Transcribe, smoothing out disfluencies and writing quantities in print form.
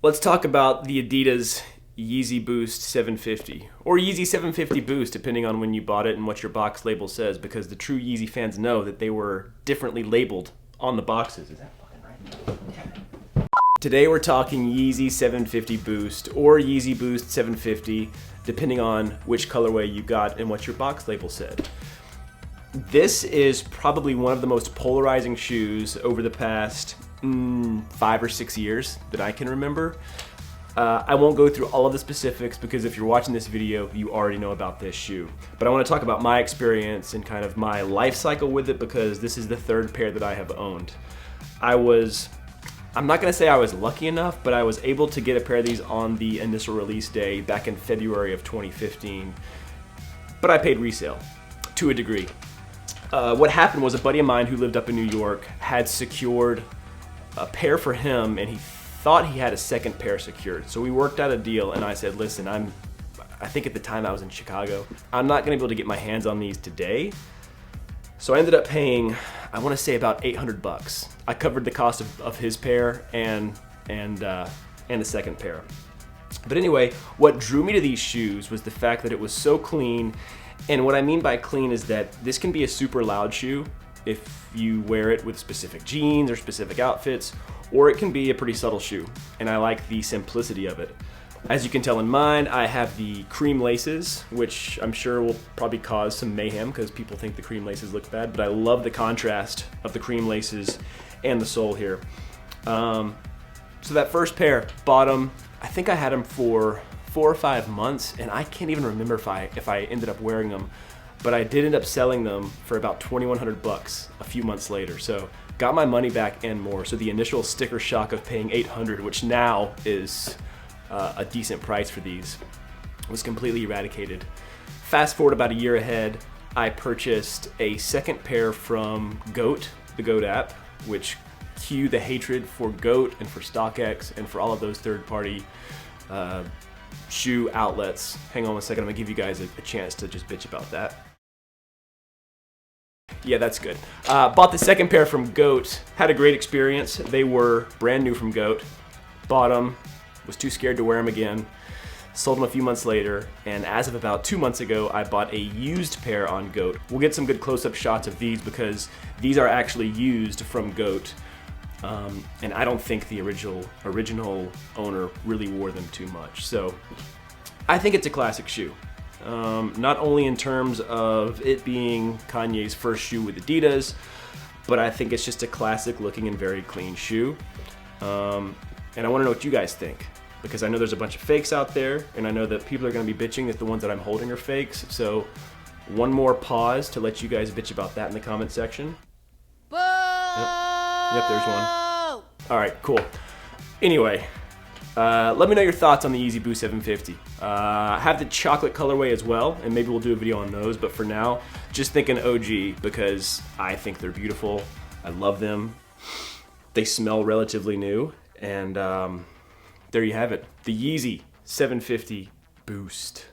Let's talk about the Adidas Yeezy Boost 750, or Yeezy 750 Boost, depending on when you bought it and what your box label says, because the true Yeezy fans know that they were differently labeled on the boxes. Is that fucking right? Today we're talking Yeezy 750 Boost, or Yeezy Boost 750, depending on which colorway you got and what your box label said. This is probably one of the most polarizing shoes over the past 5 or 6 years that I can remember. I won't go through all of the specifics because if you're watching this video, you already know about this shoe. But I want to talk about my experience and kind of my life cycle with it because this is the third pair that I have owned. I'm not going to say I was lucky enough, but I was able to get a pair of these on the initial release day back in February of 2015. But I paid resale to a degree. What happened was a buddy of mine who lived up in New York had secured a pair for him, and he thought he had a second pair secured. So we worked out a deal, and I said, listen, I think at the time I was in Chicago, I'm not gonna be able to get my hands on these today. So I ended up paying, I wanna say about 800 bucks. I covered the cost of his pair and the second pair. But anyway, what drew me to these shoes was the fact that it was so clean. And what I mean by clean is that this can be a super loud shoe if you wear it with specific jeans or specific outfits, or it can be a pretty subtle shoe, and I like the simplicity of it. As you can tell in mine, I have the cream laces, which I'm sure will probably cause some mayhem because people think the cream laces look bad, but I love the contrast of the cream laces and the sole here. So that first pair, bottom, I think I had them for 4 or 5 months, and I can't even remember if I ended up wearing them, but I did end up selling them for about 2,100 bucks a few months later. So got my money back and more. So the initial sticker shock of paying 800, which now is a decent price for these, was completely eradicated. Fast forward about a year ahead, I purchased a second pair from GOAT, the GOAT app, which cue the hatred for GOAT and for StockX and for all of those third-party shoe outlets. Hang on a second, I'm gonna give you guys a chance to just bitch about that. Yeah, that's good. Bought the second pair from GOAT, had a great experience. They were brand new from GOAT. Bought them, was too scared to wear them again. Sold them a few months later, and as of about 2 months ago, I bought a used pair on GOAT. We'll get some good close-up shots of these because these are actually used from GOAT. And I don't think the original owner really wore them too much. So I think it's a classic shoe. Not only in terms of it being Kanye's first shoe with Adidas, but I think it's just a classic looking and very clean shoe. And I want to know what you guys think, because I know there's a bunch of fakes out there, and I know that people are going to be bitching that the ones that I'm holding are fakes. So one more pause to let you guys bitch about that in the comment section. Yep, there's one. All right, cool. Anyway, let me know your thoughts on the Yeezy Boost 750. I have the chocolate colorway as well, and maybe we'll do a video on those, but for now, just think an OG because I think they're beautiful. I love them. They smell relatively new, and there you have it. The Yeezy 750 Boost.